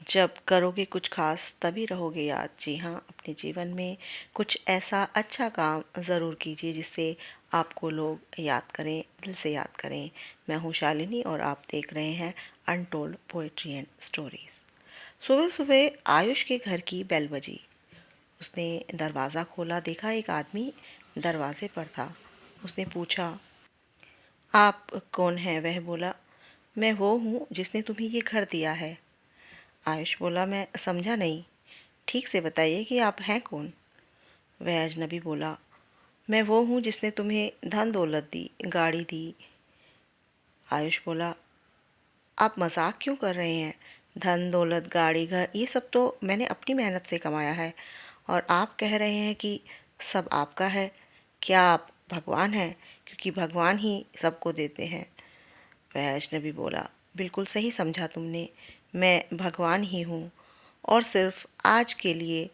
जब करोगे कुछ खास तभी रहोगे याद। जी हाँ, अपने जीवन में कुछ ऐसा अच्छा काम ज़रूर कीजिए जिससे आपको लोग याद करें, दिल से याद करें। मैं हूँ शालिनी और आप देख रहे हैं अनटोल्ड पोएट्री एंड स्टोरीज़। सुबह सुबह आयुष के घर की बेल बजी। उसने दरवाज़ा खोला, देखा एक आदमी दरवाजे पर था। उसने पूछा, आप कौन हैं? वह बोला, मैं वो हूँ जिसने तुम्हें ये घर दिया है। आयुष बोला, मैं समझा नहीं, ठीक से बताइए कि आप हैं कौन? वह अजनबी बोला, मैं वो हूँ जिसने तुम्हें धन दौलत दी, गाड़ी दी। आयुष बोला, आप मजाक क्यों कर रहे हैं? धन दौलत गाड़ी घर ये सब तो मैंने अपनी मेहनत से कमाया है और आप कह रहे हैं कि सब आपका है। क्या आप भगवान हैं? क्योंकि भगवान ही सबको देते हैं। वह अजनबी बोला, बिल्कुल सही समझा तुमने, मैं भगवान ही हूँ और सिर्फ आज के लिए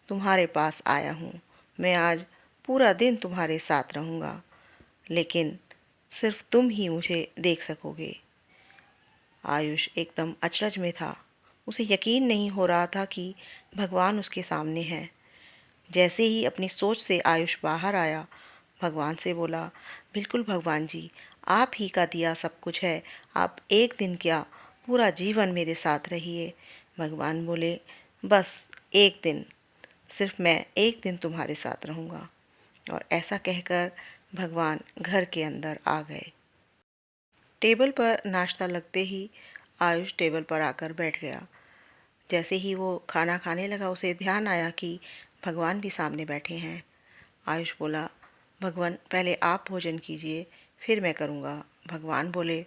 तुम्हारे पास आया हूँ। मैं आज पूरा दिन तुम्हारे साथ रहूँगा, लेकिन सिर्फ तुम ही मुझे देख सकोगे। आयुष एकदम अचरज में था। उसे यकीन नहीं हो रहा था कि भगवान उसके सामने है। जैसे ही अपनी सोच से आयुष बाहर आया, भगवान से बोला, बिल्कुल भगवान जी, आप ही का दिया सब कुछ है। आप एक दिन क्या, पूरा जीवन मेरे साथ रहिए। भगवान बोले, बस एक दिन, सिर्फ मैं एक दिन तुम्हारे साथ रहूँगा। और ऐसा कहकर भगवान घर के अंदर आ गए। टेबल पर नाश्ता लगते ही आयुष टेबल पर आकर बैठ गया। जैसे ही वो खाना खाने लगा, उसे ध्यान आया कि भगवान भी सामने बैठे हैं। आयुष बोला, भगवान पहले आप भोजन कीजिए, फिर मैं करूँगा। भगवान बोले,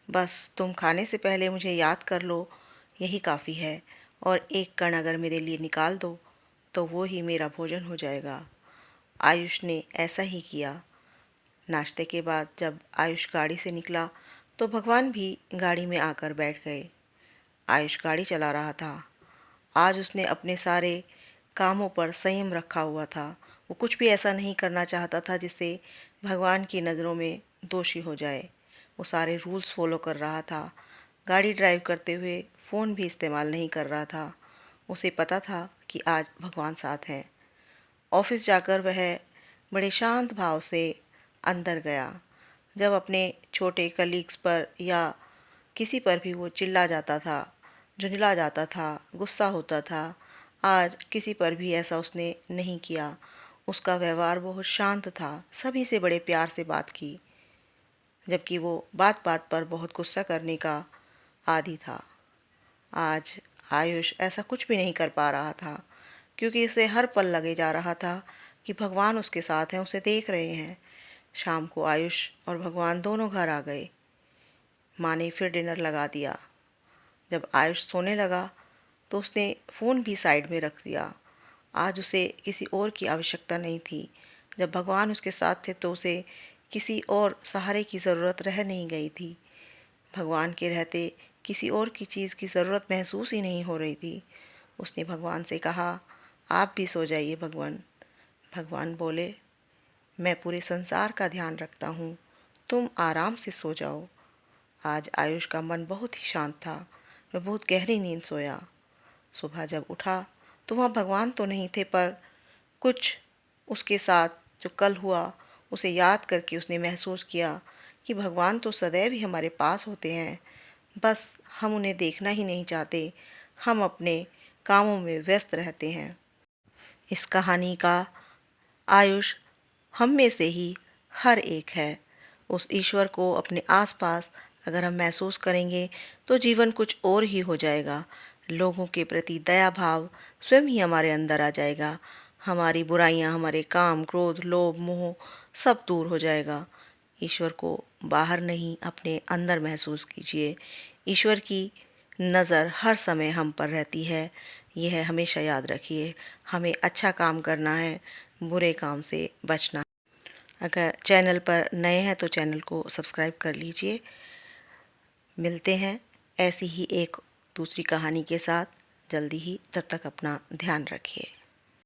बस तुम खाने से पहले मुझे याद कर लो, यही काफ़ी है। और एक कण अगर मेरे लिए निकाल दो तो वो ही मेरा भोजन हो जाएगा। आयुष ने ऐसा ही किया। नाश्ते के बाद जब आयुष गाड़ी से निकला तो भगवान भी गाड़ी में आकर बैठ गए। आयुष गाड़ी चला रहा था। आज उसने अपने सारे कामों पर संयम रखा हुआ था। वो कुछ भी ऐसा नहीं करना चाहता था जिससे भगवान की नज़रों में दोषी हो जाए। वो सारे रूल्स फॉलो कर रहा था। गाड़ी ड्राइव करते हुए फ़ोन भी इस्तेमाल नहीं कर रहा था। उसे पता था कि आज भगवान साथ हैं। ऑफिस जाकर वह बड़े शांत भाव से अंदर गया। जब अपने छोटे कलीग्स पर या किसी पर भी वो चिल्ला जाता था, झुंझला जाता था, गुस्सा होता था, आज किसी पर भी ऐसा उसने नहीं किया। उसका व्यवहार बहुत शांत था, सभी से बड़े प्यार से बात की, जबकि वो बात बात पर बहुत गुस्सा करने का आदी था। आज आयुष ऐसा कुछ भी नहीं कर पा रहा था, क्योंकि उसे हर पल लगे जा रहा था कि भगवान उसके साथ हैं, उसे देख रहे हैं। शाम को आयुष और भगवान दोनों घर आ गए। माँ ने फिर डिनर लगा दिया। जब आयुष सोने लगा तो उसने फ़ोन भी साइड में रख दिया। आज उसे किसी और की आवश्यकता नहीं थी। जब भगवान उसके साथ थे तो उसे किसी और सहारे की ज़रूरत रह नहीं गई थी। भगवान के रहते किसी और की चीज़ की ज़रूरत महसूस ही नहीं हो रही थी। उसने भगवान से कहा, आप भी सो जाइए भगवान। भगवान बोले, मैं पूरे संसार का ध्यान रखता हूँ, तुम आराम से सो जाओ। आज आयुष का मन बहुत ही शांत था। वह बहुत गहरी नींद सोया। सुबह जब उठा तो वहाँ भगवान तो नहीं थे, पर कुछ उसके साथ जो कल हुआ उसे याद करके उसने महसूस किया कि भगवान तो सदैव ही हमारे पास होते हैं, बस हम उन्हें देखना ही नहीं चाहते। हम अपने कामों में व्यस्त रहते हैं। इस कहानी का आयुष हम में से ही हर एक है। उस ईश्वर को अपने आसपास अगर हम महसूस करेंगे तो जीवन कुछ और ही हो जाएगा। लोगों के प्रति दया भाव स्वयं ही हमारे अंदर आ जाएगा। हमारी बुराइयां, हमारे काम, क्रोध, लोभ, मोह सब दूर हो जाएगा। ईश्वर को बाहर नहीं, अपने अंदर महसूस कीजिए। ईश्वर की नज़र हर समय हम पर रहती है, यह हमेशा याद रखिए। हमें अच्छा काम करना है, बुरे काम से बचना है। अगर चैनल पर नए हैं तो चैनल को सब्सक्राइब कर लीजिए। मिलते हैं ऐसी ही एक दूसरी कहानी के साथ जल्दी ही। तब तक अपना ध्यान रखिए।